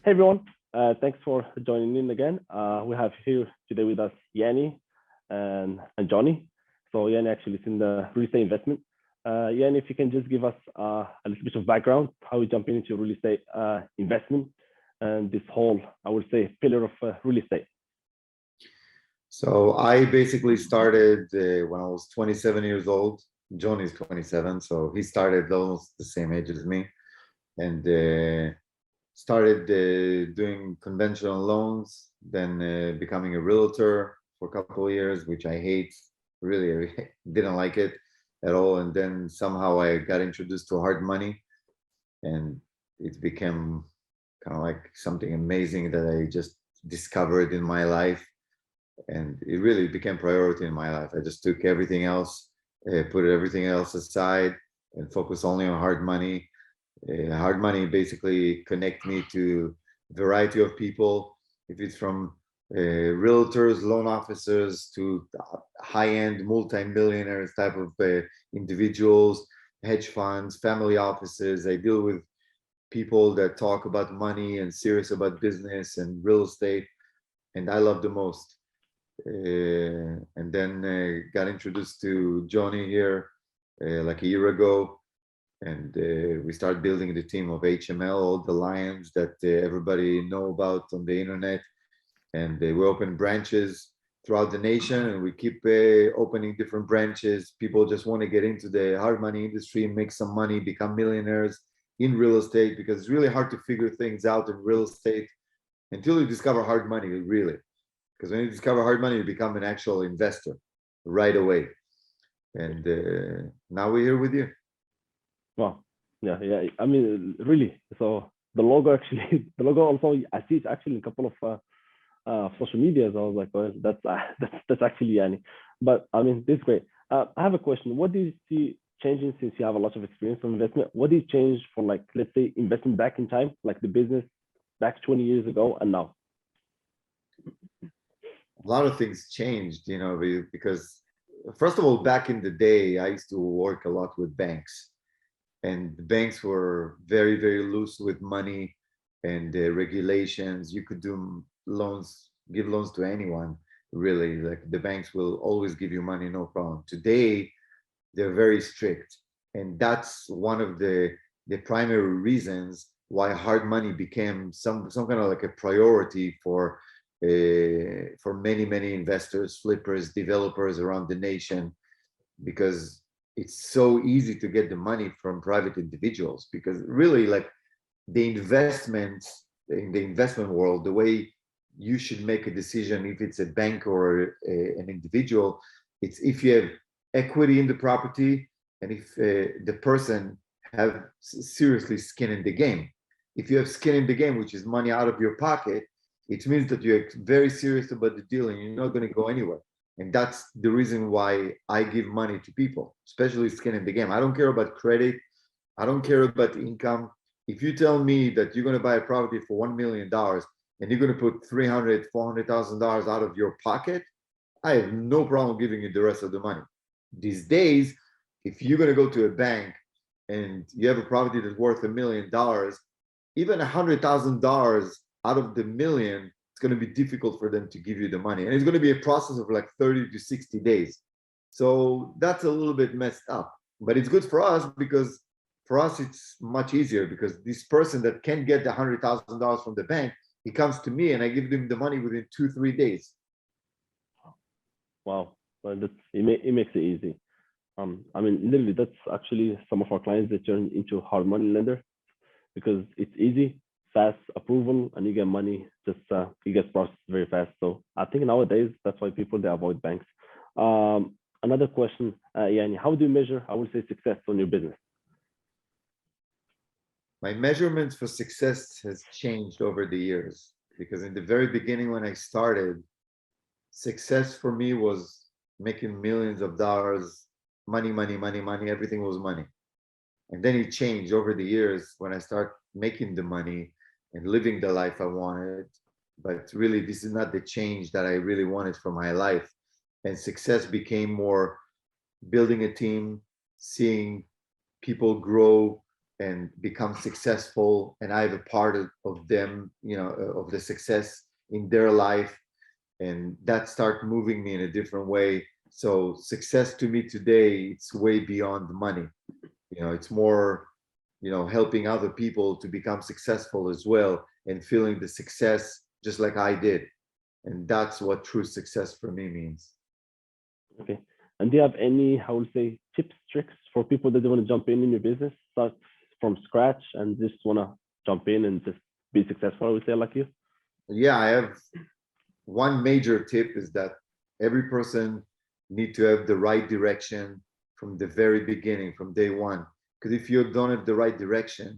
Hey everyone, thanks for joining in again. We have here today with us Yanni and Johnny. So Yanni actually is in the real estate investment. Yanni, if you can just give us a little bit of background, how you jump into real estate investment and this whole, I would say, pillar of real estate. So I basically started when I was 27 years old. Johnny is 27, so he started almost the same age as me, and started doing conventional loans, then becoming a realtor for a couple of years, which I hate. Really, I didn't like it at all. And then somehow I got introduced to hard money, and it became kind of like something amazing that I just discovered in my life. And it really became priority in my life. I just took everything else, put everything else aside, and focus only on hard money. Hard money basically connect me to a variety of people. If it's from realtors, loan officers, to high-end multi-millionaires type of individuals, hedge funds, family offices. I deal with people that talk about money and serious about business and real estate, and I love the most. And then got introduced to Johnny here like a year ago, and we started building the team of HML, all the lions that everybody know about on the internet. And we open branches throughout the nation, and we keep opening different branches. People just want to get into the hard money industry, make some money, become millionaires in real estate, because it's really hard to figure things out in real estate until you discover hard money, really. Because when you discover hard money, you become an actual investor right away. And now we're here with you. Wow, yeah. I mean, really. So the logo actually, the logo also, I see it's actually in a couple of social medias. I was like, well, that's actually Yanni. But I mean, this is great. I have a question. What do you see changing since you have a lot of experience in investment? What did you change for, like, let's say, investing back in time, like the business back 20 years ago and now? A lot of things changed, because first of all, back in the day, I used to work a lot with banks, and the banks were very, very loose with money and regulations. You could do loans, give loans to anyone, really. Like, the banks will always give you money, no problem. Today, they're very strict, and that's one of the primary reasons why hard money became some kind of like a priority for many investors, flippers, developers around the nation, because it's so easy to get the money from private individuals. Because really, like, the investments in the investment world, the way you should make a decision if it's a bank or an individual, it's if you have equity in the property, and if the person have seriously skin in the game. If you have skin in the game, which is money out of your pocket, it means that you're very serious about the deal and you're not going to go anywhere. And that's the reason why I give money to people, especially skin in the game. I don't care about credit. I don't care about income. If you tell me that you're going to buy a property for $1 million and you're going to put $300,000, $400,000 out of your pocket, I have no problem giving you the rest of the money. These days, if you're going to go to a bank and you have a property that's worth $1 million, even $100,000 out of the million, it's going to be difficult for them to give you the money. And it's going to be a process of like 30 to 60 days. So that's a little bit messed up. But it's good for us, because for us, it's much easier, because this person that can get the $100,000 from the bank, he comes to me and I give them the money within 2-3 days. Wow, well, it makes it easy. I mean, literally, that's actually some of our clients that turn into hard money lender, because it's easy, fast approval, and you get money. Just it gets processed very fast. So I think nowadays that's why people, they avoid banks. Another question, Yanni, how do you measure, I would say, success on your business? My measurements for success has changed over the years, because in the very beginning when I started, success for me was making millions of dollars, money, everything was money. And then it changed over the years when I start making the money and living the life I wanted. But really, this is not the change that I really wanted for my life. And success became more building a team, seeing people grow, and become successful, and I have a part of them, of the success in their life, and that start moving me in a different way. So success to me today, it's way beyond money. It's more, helping other people to become successful as well, and feeling the success just like I did. And that's what true success for me means. Okay. And do you have any, how would say, tips, tricks for people that want to jump in your business, start from scratch and just want to jump in and just be successful, I would say, like you? Yeah, I have one major tip is that every person need to have the right direction from the very beginning, from day one. Because if you don't have the right direction,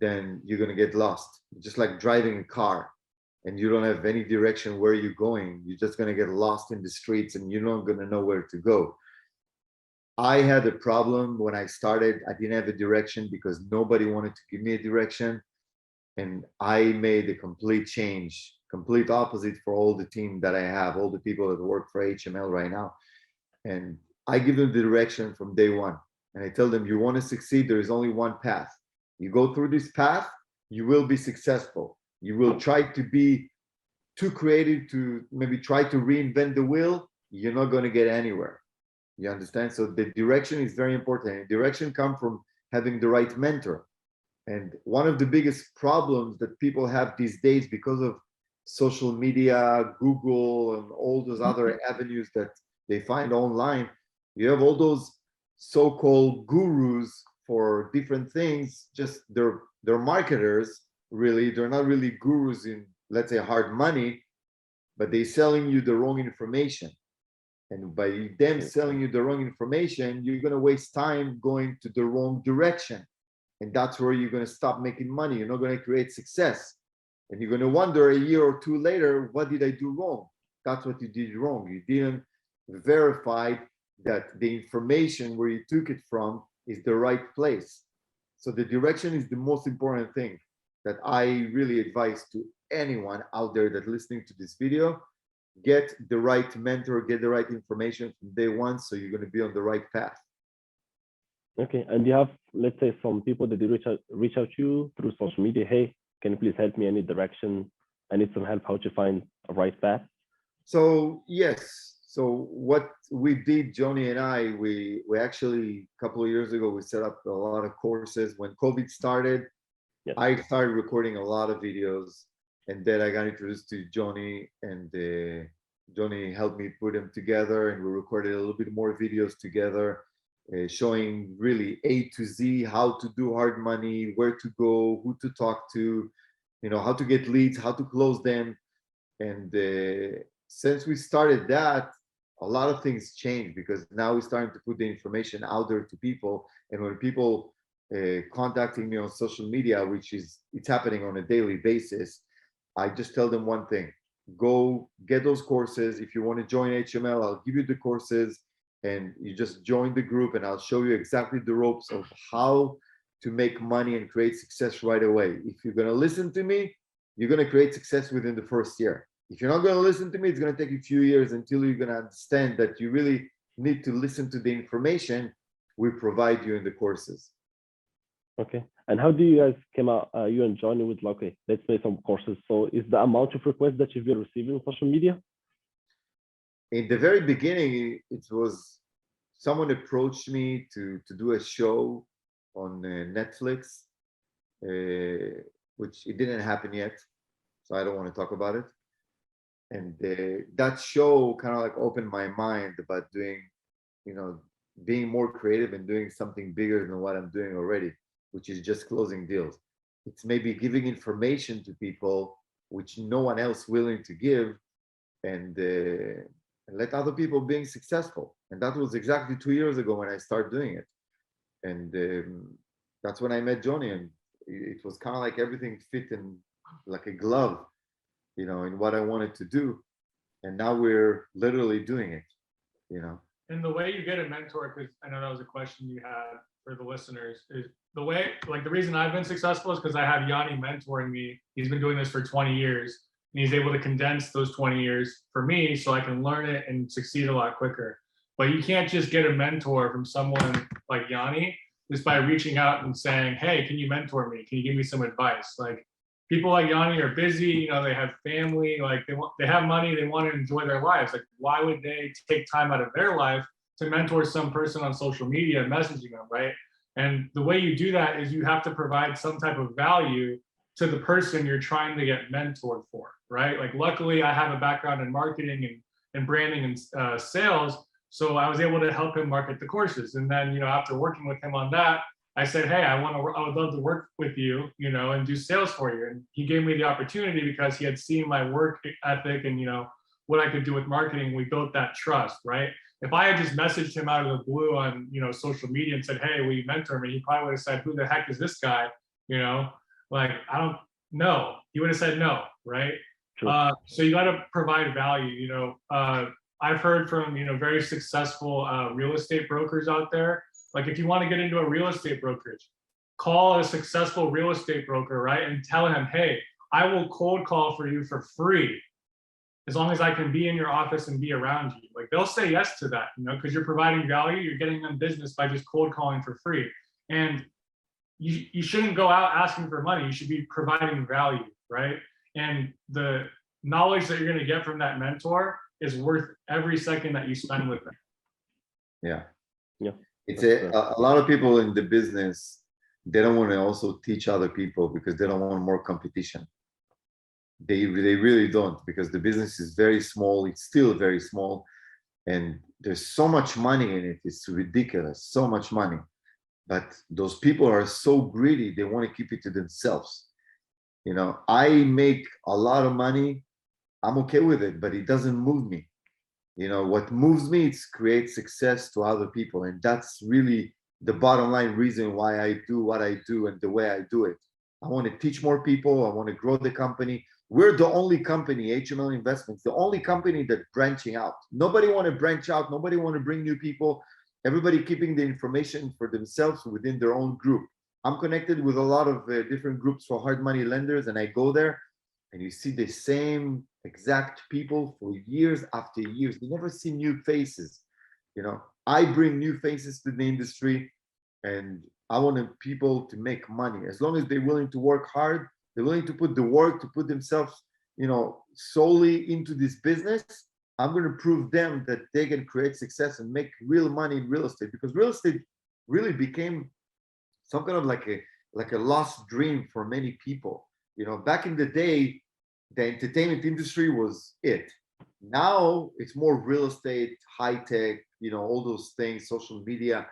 then you're going to get lost. Just like driving a car and you don't have any direction where you're going, you're just going to get lost in the streets and you're not going to know where to go. I had a problem when I started. I didn't have a direction because nobody wanted to give me a direction. And I made a complete change, complete opposite for all the team that I have, all the people that work for HML right now. And I give them the direction from day one. And I tell them, you want to succeed, there is only one path. You go through this path, you will be successful. You will try to be too creative to maybe try to reinvent the wheel. You're not going to get anywhere. You understand? So the direction is very important. And direction comes from having the right mentor. And one of the biggest problems that people have these days because of social media, Google, and all those other avenues that they find online, you have all those so-called gurus for different things. Just they're marketers, really. They're not really gurus in, let's say, hard money, but they're selling you the wrong information. And by them selling you the wrong information, you're going to waste time going to the wrong direction. And that's where you're going to stop making money. You're not going to create success. And you're going to wonder a year or two later, what did I do wrong? That's what you did wrong. You didn't verify that the information where you took it from is the right place. So the direction is the most important thing that I really advise to anyone out there that's listening to this video. Get the right mentor, get the right information from day one, so you're going to be on the right path. Okay. And you have, let's say, some people that they reach out to you through social media. Hey, can you please help me? I need direction. I need some help how to find a right path. So yes. So what we did, Johnny and I, we actually a couple of years ago, we set up a lot of courses. When COVID started, yes, I started recording a lot of videos, and then I got introduced to Johnny, and Johnny helped me put them together, and we recorded a little bit more videos together, showing really A to Z, how to do hard money, where to go, who to talk to, how to get leads, how to close them. And since we started that, a lot of things changed, because now we're starting to put the information out there to people. And when people contacting me on social media, which is, it's happening on a daily basis, I just tell them one thing: go get those courses. If you want to join HML, I'll give you the courses, and you just join the group, and I'll show you exactly the ropes of how to make money and create success right away. If you're going to listen to me, you're going to create success within the first year. If you're not going to listen to me, it's going to take you a few years until you're going to understand that you really need to listen to the information we provide you in the courses. Okay. And how do you guys came out, you and Johnny, with like, okay, let's make some courses. So is the amount of requests that you've been receiving on social media? In the very beginning, it was someone approached me to do a show on Netflix, which it didn't happen yet, so I don't want to talk about it. And that show kind of like opened my mind about doing, being more creative and doing something bigger than what I'm doing already, which is just closing deals. It's maybe giving information to people which no one else willing to give, and let other people being successful. And that was exactly 2 years ago when I started doing it. And that's when I met Johnny, and it was kind of like everything fit in like a glove, in what I wanted to do. And now we're literally doing it, And the way you get a mentor, because I know that was a question you had for the listeners, is the way, like the reason I've been successful is because I have Yanni mentoring me. He's been doing this for 20 years, and he's able to condense those 20 years for me so I can learn it and succeed a lot quicker. But you can't just get a mentor from someone like Yanni just by reaching out and saying, hey, can you mentor me? Can you give me some advice? Like people like Yanni are busy, you know, they have family, like they have money, they want to enjoy their lives. Like why would they take time out of their life to mentor some person on social media, messaging them, right? And the way you do that is you have to provide some type of value to the person you're trying to get mentored for, right? Like luckily I have a background in marketing and branding and sales. So I was able to help him market the courses. And then, you know, after working with him on that, I said, hey, I would love to work with you, you know, and do sales for you. And he gave me the opportunity because he had seen my work ethic and, you know, what I could do with marketing. We built that trust, right? If I had just messaged him out of the blue on, you know, social media and said, hey, will you mentor me? He probably would have said, who the heck is this guy? You know, like, I don't know. He would have said no, right? Sure. So you got to provide value, you know. I've heard from, you know, very successful real estate brokers out there. Like if you want to get into a real estate brokerage, call a successful real estate broker, right? And tell him, hey, I will cold call for you for free as long as I can be in your office and be around you. Like they'll say yes to that, you know, because you're providing value, you're getting them business by just cold calling for free. And you shouldn't go out asking for money. You should be providing value, right? And the knowledge that you're going to get from that mentor is worth every second that you spend with them. Yeah. Yeah. It's a lot of people in the business, they don't want to also teach other people because they don't want more competition. They really don't, because the business is very small. It's still very small. And there's so much money in it. It's ridiculous. So much money. But those people are so greedy. They want to keep it to themselves. You know, I make a lot of money. I'm okay with it, but it doesn't move me. You know, what moves me is create success to other people. And that's really the bottom line reason why I do what I do and the way I do it. I want to teach more people. I want to grow the company. We're the only company, HML Investments, the only company that's branching out. Nobody want to branch out. Nobody want to bring new people. Everybody keeping the information for themselves within their own group. I'm connected with a lot of different groups for hard money lenders, and I go there and you see the same exact people for years after years. You never see new faces. You know, I bring new faces to the industry, and I want people to make money. As long as they're willing to work hard, they're willing to put the work, to put themselves, you know, solely into this business, I'm going to prove them that they can create success and make real money in real estate, because real estate really became some kind of like a lost dream for many people. You know, back in the day, the entertainment industry was it. Now it's more real estate, high tech, you know, all those things, social media.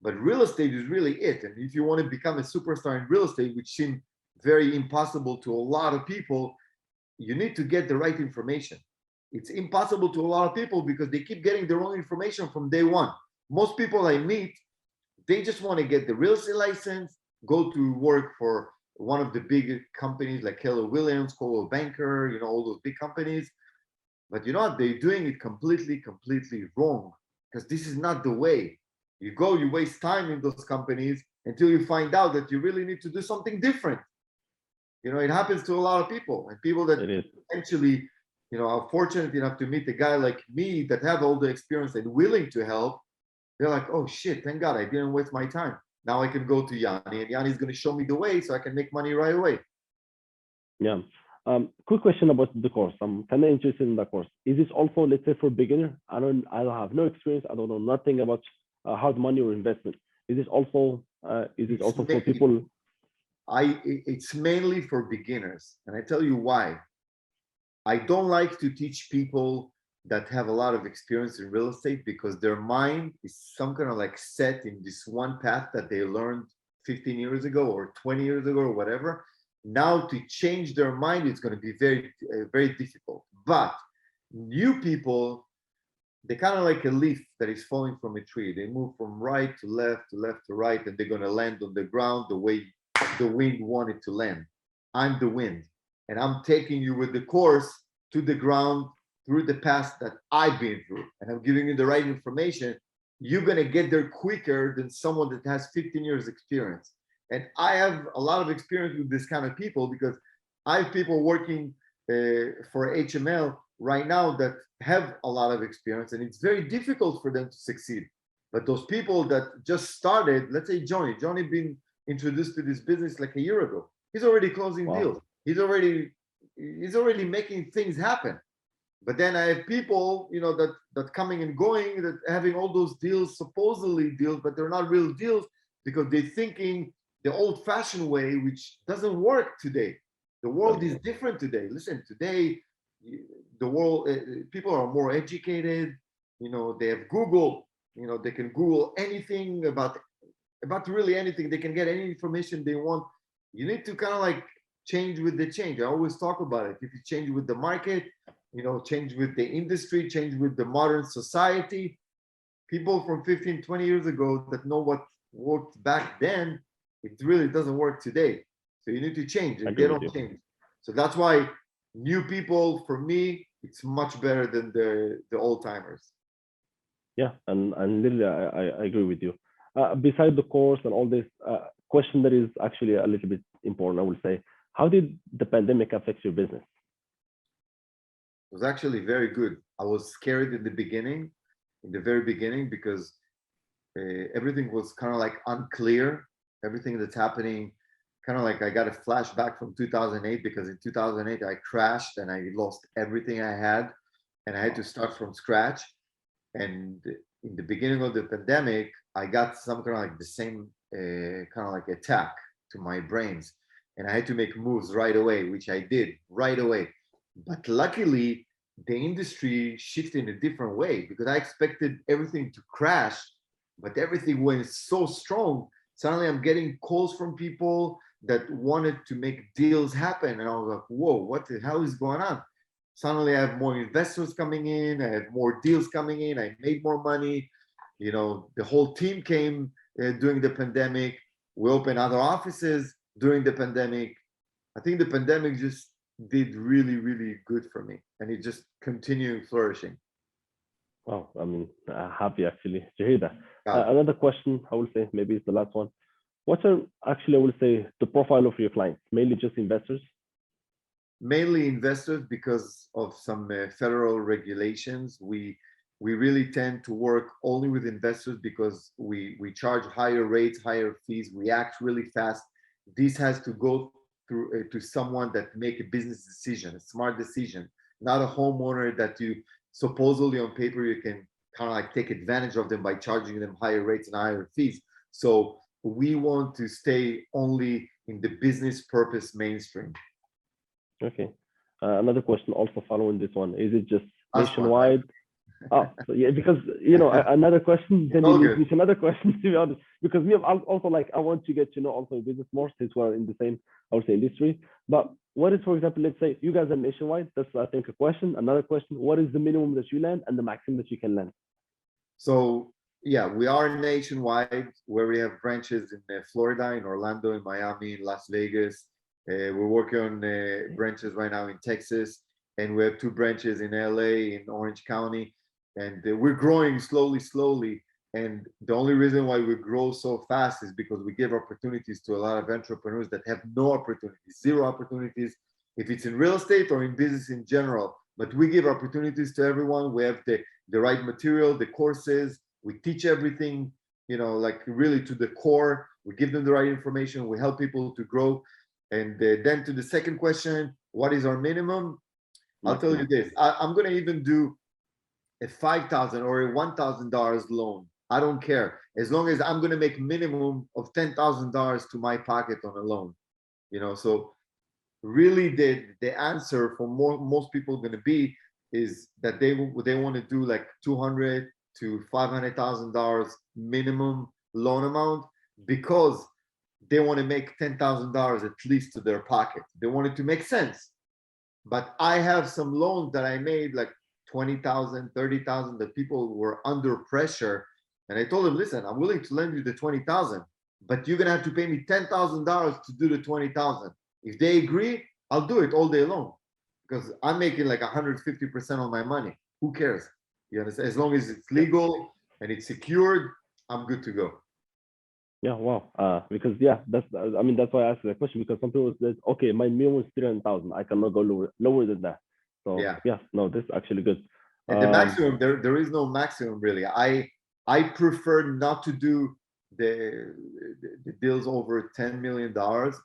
But real estate is really it. And if you want to become a superstar in real estate, which seems very impossible to a lot of people, you need to get the right information. It's impossible to a lot of people because they keep getting the wrong information from day one. Most people I meet, they just want to get the real estate license, go to work for one of the big companies like Keller Williams, Coldwell Banker, you know, all those big companies. But you know what? They're doing it completely wrong, because this is not the way. You go, you waste time in those companies until you find out that you really need to do something different. You know, it happens to a lot of people, and people that eventually, you know, are fortunate enough to meet a guy like me that have all the experience and willing to help. They're like, oh shit, thank God I didn't waste my time. Now I can go to Yanni, and Yanni is going to show me the way so I can make money right away. Yeah. Quick question about the course. I'm kind of interested in the course. Is this also, let's say, for beginner? I don't have no experience. I don't know nothing about hard money or investment. Is this also for people? It's mainly for beginners, and I tell you why. I don't like to teach people that have a lot of experience in real estate, because their mind is some kind of like set in this one path that they learned 15 years ago or 20 years ago or whatever. Now to change their mind, it's going to be very difficult. But new people, they're kind of like a leaf that is falling from a tree. They move from right to left to right, and they're going to land on the ground the way the wind wanted to land. I'm the wind, and I'm taking you with the course to the ground through the past that I've been through, and I'm giving you the right information. You're going to get there quicker than someone that has 15 years experience. And I have a lot of experience with this kind of people, because I have people working for HML right now that have a lot of experience, and it's very difficult for them to succeed But those people that just started, let's say Johnny been introduced to this business like a year ago. He's already closing deals. He's already making things happen. But then I have people, you know, that coming and going, that having all those deals, supposedly deals, but they're not real deals because they're thinking the old-fashioned way, which doesn't work today. The world is different today. Listen, today, the world, people are more educated. You know, they have Google. You know, they can Google anything about really anything. They can get any information they want. You need to kind of like change with the change. I always talk about it. If you change with the market, you know, change with the industry, change with the modern society. People from 15, 20 years ago that know what worked back then, it really doesn't work today. So you need to change, and they don't change. So that's why new people, for me, it's much better than the old timers. Yeah, and literally, I agree with you. Beside the course and all this, question that is actually a little bit important, I will say, how did the pandemic affect your business? It was actually very good. I was scared in the very beginning, because everything was kind of like unclear. Everything that's happening, kind of like I got a flashback from 2008, because in 2008 I crashed and I lost everything I had, and I had to start from scratch. And in the beginning of the pandemic, I got some kind of like the same kind of like attack to my brains, and I had to make moves right away, which I did right away. But luckily, the industry shifted in a different way, because I expected everything to crash, but everything went so strong. Suddenly I'm getting calls from people that wanted to make deals happen. And I was like, whoa, what the hell is going on? Suddenly I have more investors coming in, I have more deals coming in, I made more money. You know, the whole team came during the pandemic. We opened other offices during the pandemic. I think the pandemic just did really, really good for me, and it just continued flourishing. Wow, I mean, happy actually to hear that. Another question, I will say, maybe it's the last one. What are actually, I will say, the profile of your clients? Mainly just investors? Mainly investors, because of some federal regulations. We really tend to work only with investors, because we charge higher rates, higher fees. We act really fast. This has to go through to someone that make a business decision, a smart decision, not a homeowner that you supposedly on paper you can kind of like take advantage of them by charging them higher rates and higher fees. So we want to stay only in the business purpose mainstream. Okay. Another question also following this one. Is it just nationwide? Oh, so yeah, because, you know, another question, then you lead me to another question, to be honest, because me, I'm also like, I want to get to know also business more, since we're in the same, I would say, industry. But what is, for example, let's say you guys are nationwide. That's, I think, a question. Another question, what is the minimum that you land and the maximum that you can land? So, yeah, we are nationwide, where we have branches in Florida, in Orlando, in Miami, in Las Vegas. We're working on branches right now in Texas, and we have 2 branches in LA, in Orange County. And we're growing slowly. And the only reason why we grow so fast is because we give opportunities to a lot of entrepreneurs that have no opportunities, 0 opportunities, if it's in real estate or in business in general. But we give opportunities to everyone. We have the right material, the courses. We teach everything, you know, like really to the core. We give them the right information. We help people to grow. And then to the second question, what is our minimum? I'll tell you this. I'm going to even do a $5,000 or a $1,000 loan. I don't care, as long as I'm going to make minimum of $10,000 to my pocket on a loan. You know, so really the answer for most people going to be is that they want to do like $200,000 to $500,000 minimum loan amount, because they want to make $10,000 at least to their pocket. They want it to make sense. But I have some loans that I made like $20,000, $30,000, that people were under pressure. And I told them, listen, I'm willing to lend you the $20,000, but you're going to have to pay me $10,000 to do the $20,000. If they agree, I'll do it all day long, because I'm making like 150% on my money. Who cares? You understand? As long as it's legal and it's secured, I'm good to go. Yeah, wow. Because that's, I mean, that's why I asked that question, because some people said, okay, my minimum is 300,000. I cannot go lower than that. So yeah, no, this is actually good. And the maximum, there is no maximum really. I prefer not to do the deals over $10 million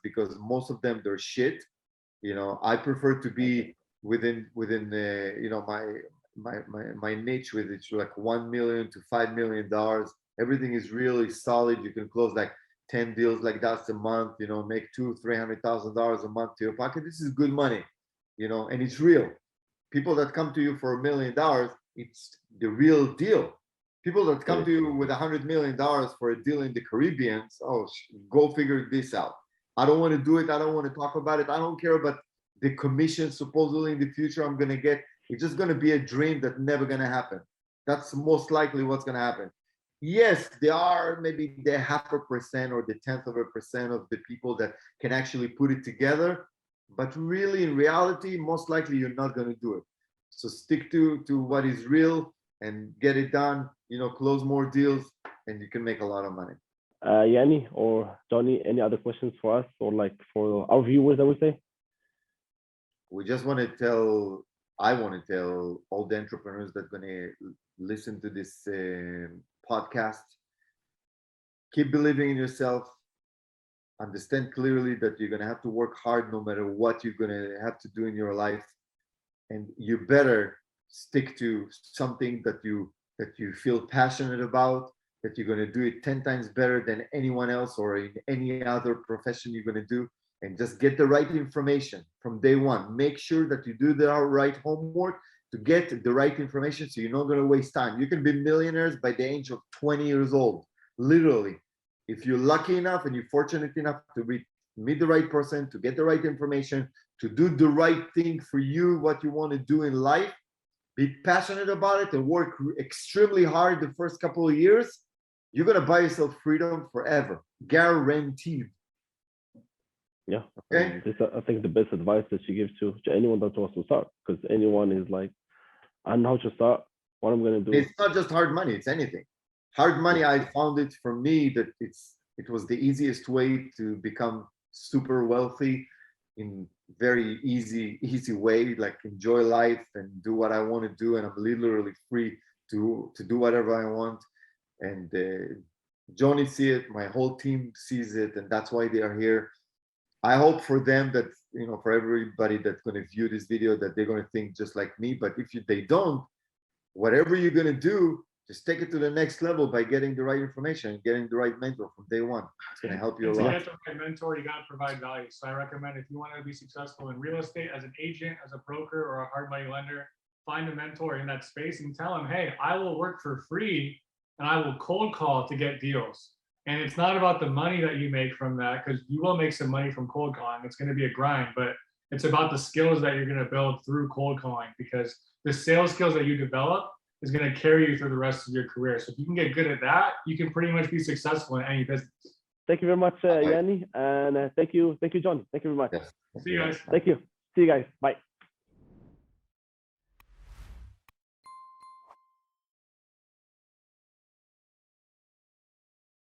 because most of them, they're shit. You know, I prefer to be within you know, my niche, with it's like $1 million to $5 million. Everything is really solid. You can close like 10 deals like that a month, you know, make $200,000-$300,000 a month to your pocket. This is good money, you know, and it's real. People that come to you for $1 million, it's the real deal. People that come to you with $100 million for a deal in the Caribbean, oh, go figure this out. I don't want to do it. I don't want to talk about it. I don't care about the commission supposedly in the future I'm going to get. It's just going to be a dream that's never going to happen. That's most likely what's going to happen. Yes, there are maybe the 0.5% or the 0.1% of the people that can actually put it together. But really, in reality, most likely you're not going to do it. So stick to what is real and get it done, you know, close more deals, and you can make a lot of money. Yanni or Johnny, any other questions for us, or like for our viewers, I would say? We just want to tell, I want to tell all the entrepreneurs that are going to listen to this podcast, keep believing in yourself, understand clearly that you're going to have to work hard no matter what you're going to have to do in your life. And you better stick to something that you feel passionate about, that you're going to do it 10 times better than anyone else or in any other profession you're going to do, and just get the right information from day one. Make sure that you do the right homework to get the right information, so you're not going to waste time. You can be millionaires by the age of 20 years old, literally. If you're lucky enough and you're fortunate enough to meet the right person, to get the right information, to do the right thing for you, what you want to do in life, be passionate about it and work extremely hard the first couple of years, you're going to buy yourself freedom forever, guaranteed. Yeah, okay. This I think the best advice that you give to anyone that wants to start, because anyone is like, I know how to start, what I'm going to do. It's not just hard money, it's anything. Hard money, I found it for me that it was the easiest way to become super wealthy in very easy way, like enjoy life and do what I want to do, and I'm literally free to do whatever I want. And Johnny sees it, my whole team sees it, and that's why they are here. I hope for them that, you know, for everybody that's going to view this video, that they're going to think just like me. But if they don't, whatever you're going to do, just take it to the next level by getting the right information and getting the right mentor from day one. It's going to help you a lot. To get the right mentor, you got to provide value. So I recommend, if you want to be successful in real estate as an agent, as a broker, or a hard money lender, find a mentor in that space and tell them, hey, I will work for free and I will cold call to get deals. And it's not about the money that you make from that, because you will make some money from cold calling. It's going to be a grind, but it's about the skills that you're going to build through cold calling, because the sales skills that you develop is going to carry you through the rest of your career. So if you can get good at that, you can pretty much be successful in any business. Thank you very much, Yanni, and thank you, Johnny. Thank you very much. Yes. See you guys. Thank you. See you guys. Bye.